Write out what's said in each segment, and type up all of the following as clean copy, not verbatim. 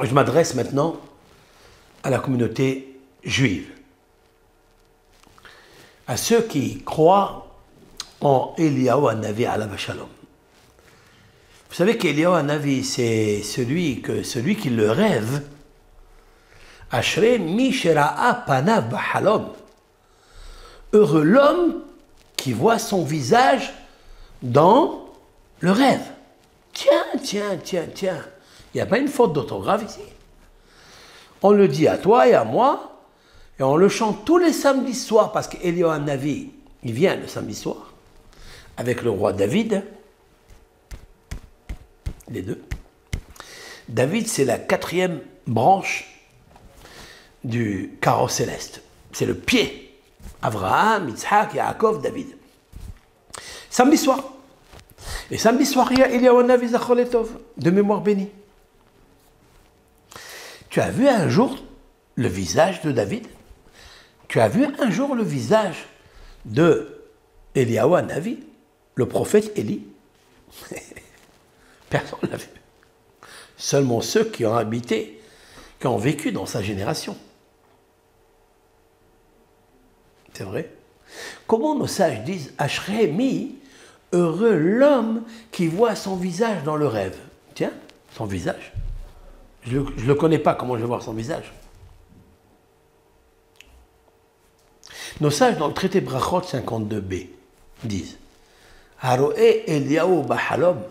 Je m'adresse maintenant à la communauté juive, à ceux qui croient en Eliyahu Hanavi alav shalom. Vous savez qu'Eliyahu Hanavi, c'est celui qui le rêve. Ashrei mi shera'a panav b'halom. Heureux l'homme qui voit son visage dans le rêve. Tiens. Il n'y a pas une faute d'orthographe ici. On le dit à toi et à moi, et on le chante tous les samedis soirs, parce qu'Eliyahu Hanavi, il vient le samedi soir, avec le roi David, les deux. David, c'est la 4e branche du carrosse céleste. C'est le pied. Abraham, Yitzhak, Yaakov, David. Samedi soir. Et samedi soir, il y a Eliyahu Hanavi Zachor Letov, de mémoire bénie. Tu as vu un jour le visage de David? Tu as vu un jour le visage de Eliyahu Hanavi, le prophète Élie? Personne ne l'a vu. Seulement ceux qui ont habité, qui ont vécu dans sa génération. C'est vrai. Comment nos sages disent Ashrei mi, heureux l'homme qui voit son visage dans le rêve. Tiens, son visage. Je ne le connais pas, comment je vais voir son visage? Nos sages dans le traité Brachot 52b disent Haroé Eliyahu b'halom,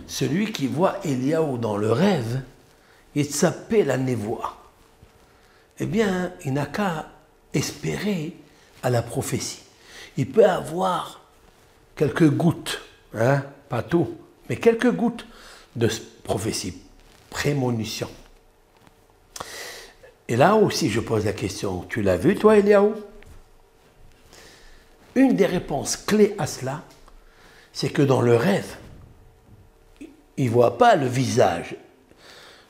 celui qui voit Eliyahu dans le rêve, il s'appelle la névoie. Eh bien, il n'a qu'à espérer à la prophétie. Il peut avoir quelques gouttes, pas tout, mais quelques gouttes de prophétie, prémonition. Et là aussi, je pose la question, tu l'as vu toi, Eliyahu? Une des réponses clés à cela, c'est que dans le rêve, il ne voit pas le visage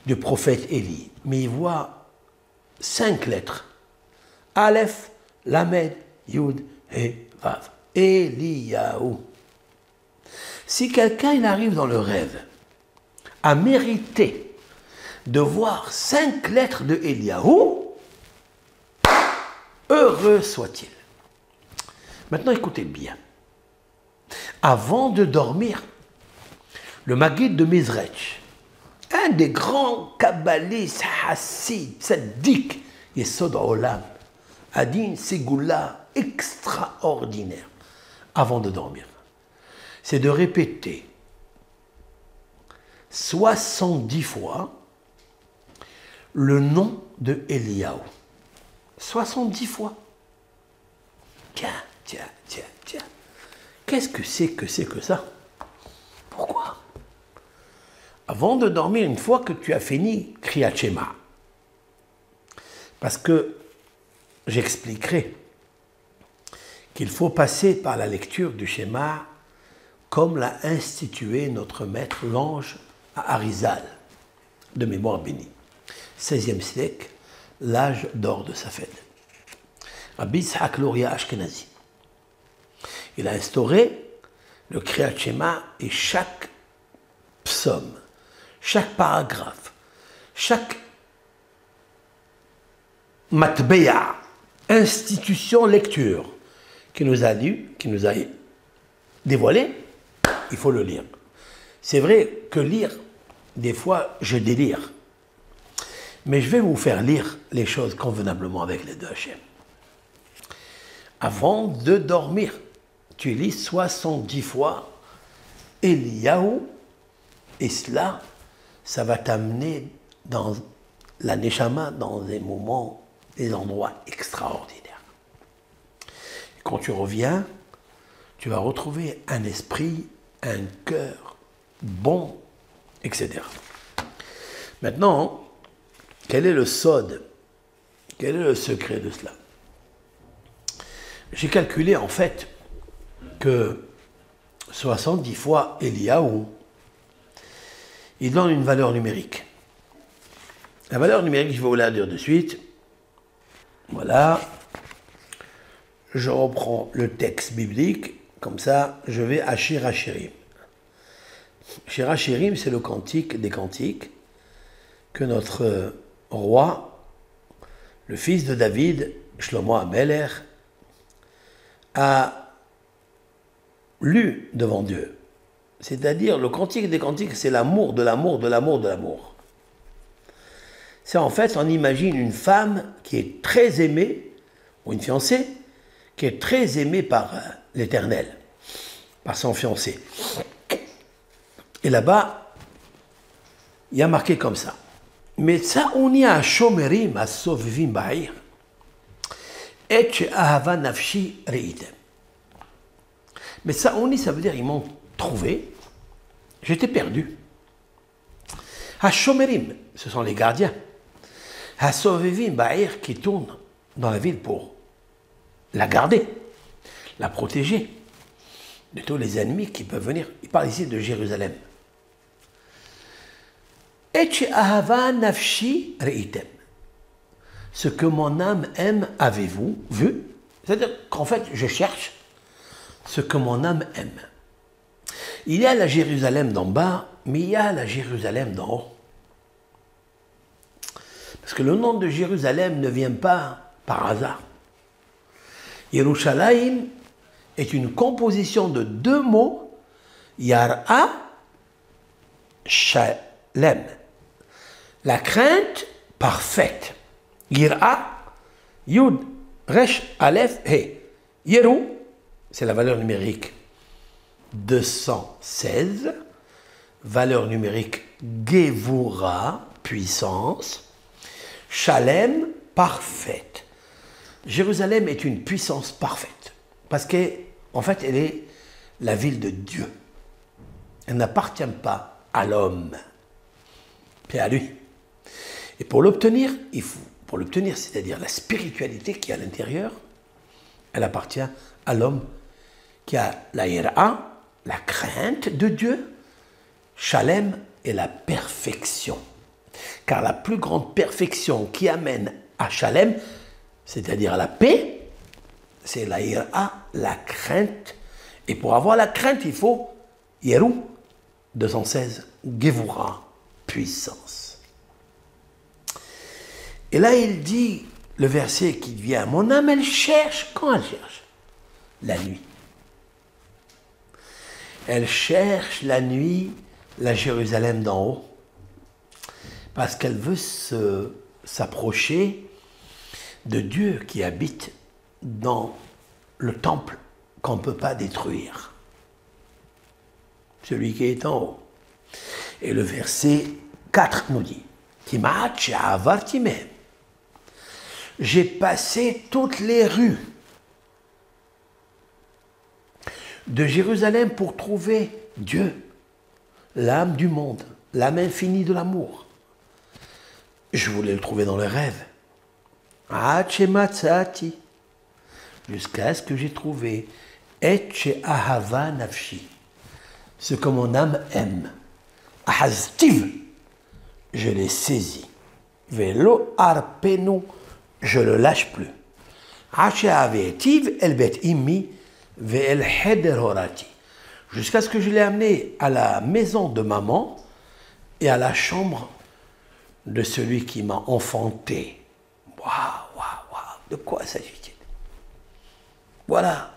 du prophète Élie, mais il voit 5 lettres. Aleph, Lamed, Yud et Vav. Eliyahu. Si quelqu'un il arrive dans le rêve à mériter de voir 5 lettres de Eliyahu, heureux soit-il. Maintenant écoutez bien. Avant de dormir, le Maguid de Mizrech, un des grands kabbalistes, Hassid, tzaddik, Yesod Olam, a dit une ségoula extraordinaire avant de dormir. C'est de répéter 70 fois le nom de Eliyahu. 70 fois. Tiens. Qu'est-ce que c'est que ça? Pourquoi? Avant de dormir, une fois que tu as fini Kriyat Shema, parce que j'expliquerai qu'il faut passer par la lecture du schéma comme l'a institué notre maître l'ange à Arizal, de mémoire bénie. 16e siècle, l'âge d'or de Safed. Rabbi Yitzhak Luria Ashkenazi. Il a instauré le Kriyat Shema et chaque psaume, chaque paragraphe, chaque matbeya, institution, lecture qui nous a dévoilé, il faut le lire. C'est vrai que lire, des fois, je délire. Mais je vais vous faire lire les choses convenablement avec les deux Hachem. Avant de dormir, tu lis 70 fois Eliyahu, et cela, ça va t'amener dans la Neshama, dans des moments, des endroits extraordinaires. Et quand tu reviens, tu vas retrouver un esprit, un cœur bon, etc. Maintenant, quel est le sod? Quel est le secret de cela? J'ai calculé en fait que 70 fois Eliyahu, il donne une valeur numérique. La valeur numérique, je vais vous la dire de suite. Voilà. Je reprends le texte biblique, comme ça, je vais à Shir HaShirim. Shir HaShirim, c'est le cantique des cantiques. que notre roi, le fils de David, Shlomo HaMelech, a lu devant Dieu. C'est-à-dire, le cantique des cantiques, c'est l'amour, de l'amour, de l'amour, de l'amour. C'est en fait, on imagine une femme qui est très aimée, ou une fiancée, qui est très aimée par l'Éternel, par son fiancé. Et là-bas, il y a marqué comme ça. Metsaouni ha-shomerim ha-sovivim ba'ir, et she'ahava nafshi reitem. Metsaouni, ça veut dire ils m'ont trouvé, j'étais perdu. Ha-shomerim, ce sont les gardiens. Ha-sovivim ba'ir, qui tournent dans la ville pour la garder, la protéger de tous les ennemis qui peuvent venir. Il parle ici de Jérusalem. Et ahava nafshi reitem. Ce que mon âme aime, avez-vous vu? C'est-à-dire qu'en fait, je cherche ce que mon âme aime. Il y a la Jérusalem d'en bas, mais il y a la Jérusalem d'en haut. Parce que le nom de Jérusalem ne vient pas par hasard. Yerushalayim est une composition de deux mots, Yara, Shalem. La crainte parfaite. Yira, Yud, Resh, Aleph, He. Yeru, c'est la valeur numérique 216. Valeur numérique Gevura, puissance. Shalem, parfaite. Jérusalem est une puissance parfaite. Parce qu'en fait, elle est la ville de Dieu. Elle n'appartient pas à l'homme, mais à lui. Et pour l'obtenir, c'est-à-dire la spiritualité qui est à l'intérieur, elle appartient à l'homme qui a la ira, la crainte de Dieu. Shalem est la perfection. Car la plus grande perfection qui amène à Shalem, c'est-à-dire à la paix, c'est la ira, la crainte. Et pour avoir la crainte, il faut Yeru, 216, Gevura, puissance. Et là, il dit, le verset qui vient, mon âme, elle cherche. Quand elle cherche? La nuit. Elle cherche la nuit, la Jérusalem d'en haut, parce qu'elle veut s'approcher de Dieu qui habite dans le temple qu'on ne peut pas détruire. Celui qui est en haut. Et le verset 4 nous dit, j'ai passé toutes les rues de Jérusalem pour trouver Dieu, l'âme du monde, l'âme infinie de l'amour. Je voulais le trouver dans le rêve. Jusqu'à ce que j'ai trouvé ahava nafshi, ce que mon âme aime. Ahaztiv, je l'ai saisi. Velo arpenu, je ne le lâche plus. Jusqu'à ce que je l'ai amené à la maison de maman et à la chambre de celui qui m'a enfanté. Waouh, waouh, waouh, de quoi s'agit-il? Voilà.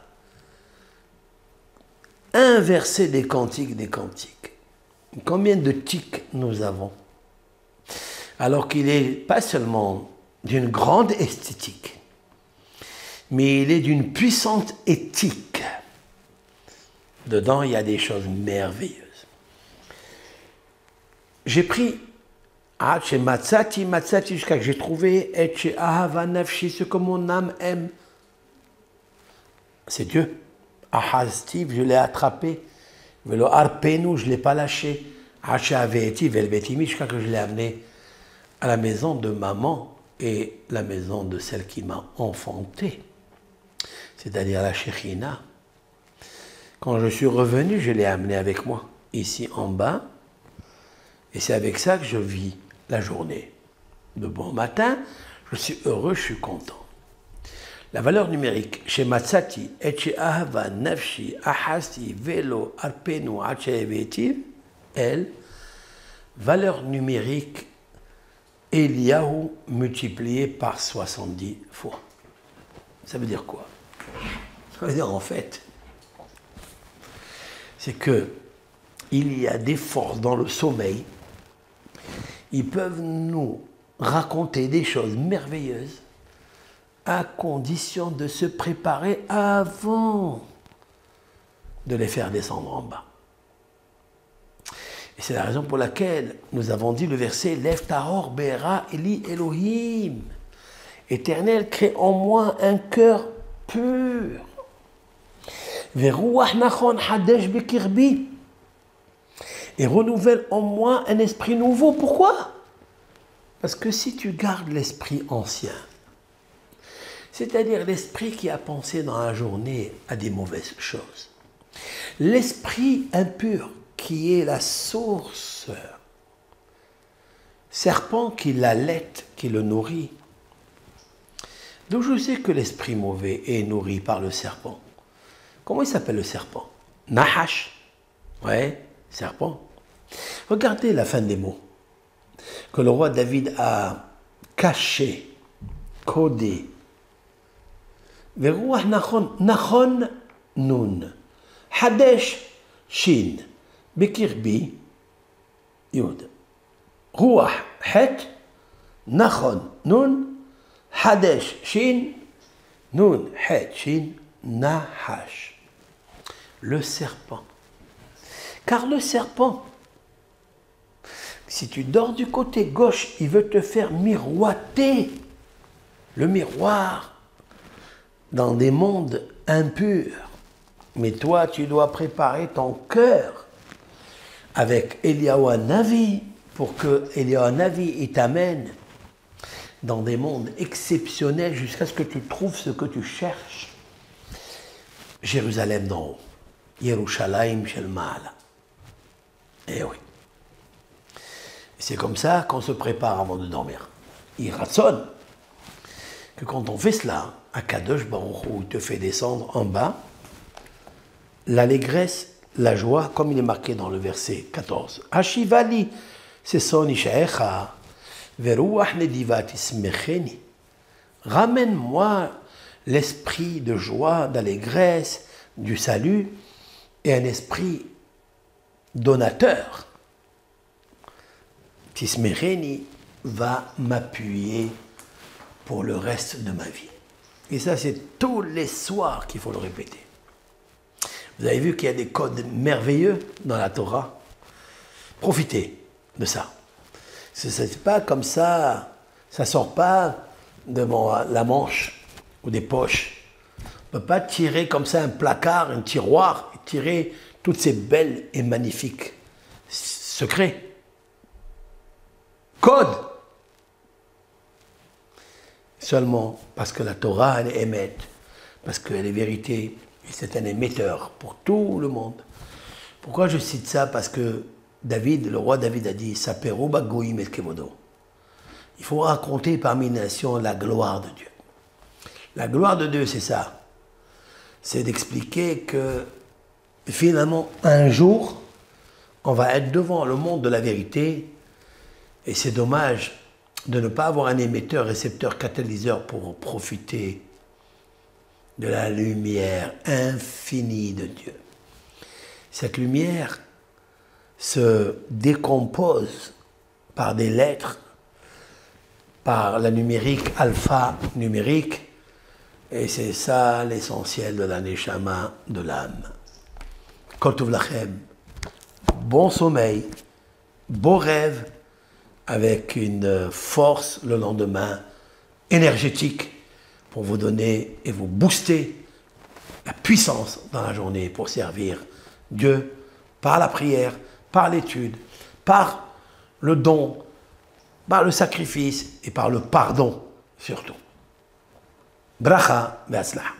Un verset des cantiques des cantiques. Combien de tics nous avons? Alors qu'il n'est pas seulement d'une grande esthétique, mais il est d'une puissante éthique. Dedans, il y a des choses merveilleuses. J'ai pris chez Matsati, jusqu'à que j'ai trouvé chez Ahava Nafshi, ce que mon âme aime. C'est Dieu. Ahaztiv, je l'ai attrapé. Velo Arpenu, je ne l'ai pas lâché. Jusqu'à que je l'ai amené à la maison de maman et la maison de celle qui m'a enfanté, c'est-à-dire la Shekhinah. Quand je suis revenu, je l'ai amené avec moi, ici en bas, et c'est avec ça que je vis la journée. De bon matin, je suis heureux, je suis content. La valeur numérique, chez Matsati, et chez Ahava, Nafshi, Ahasti, Velo, Arpenu, Achevetiv, elle, valeur numérique Eliyahu multiplié par 70 fois. Ça veut dire quoi? Ça veut dire en fait, c'est que il y a des forces dans le sommeil. Ils peuvent nous raconter des choses merveilleuses à condition de se préparer avant de les faire descendre en bas. Et c'est la raison pour laquelle nous avons dit le verset Lev tahor be'era Eli Elohim. Éternel, crée en moi un cœur pur. Ve'ruach nachon hadesh bekirbi. Et renouvelle en moi un esprit nouveau. Pourquoi? Parce que si tu gardes l'esprit ancien, c'est-à-dire l'esprit qui a pensé dans la journée à des mauvaises choses, l'esprit impur qui est la source, serpent qui l'allait, qui le nourrit. Donc je sais que l'esprit mauvais est nourri par le serpent. Comment il s'appelle le serpent? Nahash. Ouais, serpent. Regardez la fin des mots que le roi David a caché, codé. Veruach nachon, nachon nun, hadesh shin, bekirbi yud. Ruach het, nachon nun, hadesh shin, nun het shin, nahash. Le serpent. Car le serpent, si tu dors du côté gauche, il veut te faire miroiter le miroir dans des mondes impurs. Mais toi, tu dois préparer ton cœur avec Eliyahu Hanavi pour que Eliyahu Hanavi il t'amène dans des mondes exceptionnels jusqu'à ce que tu trouves ce que tu cherches. Jérusalem d'en haut. Yerushalayim shel Ma'ala. Eh oui. C'est comme ça qu'on se prépare avant de dormir. Il ratsonne que quand on fait cela, à Kadosh Baruch Hu, il te fait descendre en bas, l'allégresse, la joie, comme il est marqué dans le verset 14. Hashivali, c'est son ishaecha, veruach nedivat ismecheni. Ramène-moi l'esprit de joie, d'allégresse, du salut, et un esprit donateur. Tismereni va m'appuyer pour le reste de ma vie. Et ça, c'est tous les soirs qu'il faut le répéter. Vous avez vu qu'il y a des codes merveilleux dans la Torah. Profitez de ça. Ce n'est pas comme ça, ça ne sort pas de la manche ou des poches. On ne peut pas tirer comme ça un placard, un tiroir, et tirer toutes ces belles et magnifiques secrets. Code. Seulement parce que la Torah, elle est émette, parce qu'elle est vérité, et c'est un émetteur pour tout le monde. Pourquoi je cite ça? Parce que David, le roi David a dit, Saperu bagoyim et kevodo. Il faut raconter parmi les nations la gloire de Dieu. La gloire de Dieu, c'est ça. C'est d'expliquer que finalement, un jour, on va être devant le monde de la vérité. Et c'est dommage de ne pas avoir un émetteur, récepteur, catalyseur pour profiter de la lumière infinie de Dieu. Cette lumière se décompose par des lettres, par la numérique, alpha numérique, et c'est ça l'essentiel de la neshama, de l'âme. Kol tov lachem, bon sommeil, beau rêve, avec une force le lendemain énergétique pour vous donner et vous booster la puissance dans la journée pour servir Dieu par la prière, par l'étude, par le don, par le sacrifice et par le pardon surtout. Bracha ve'atzlacha.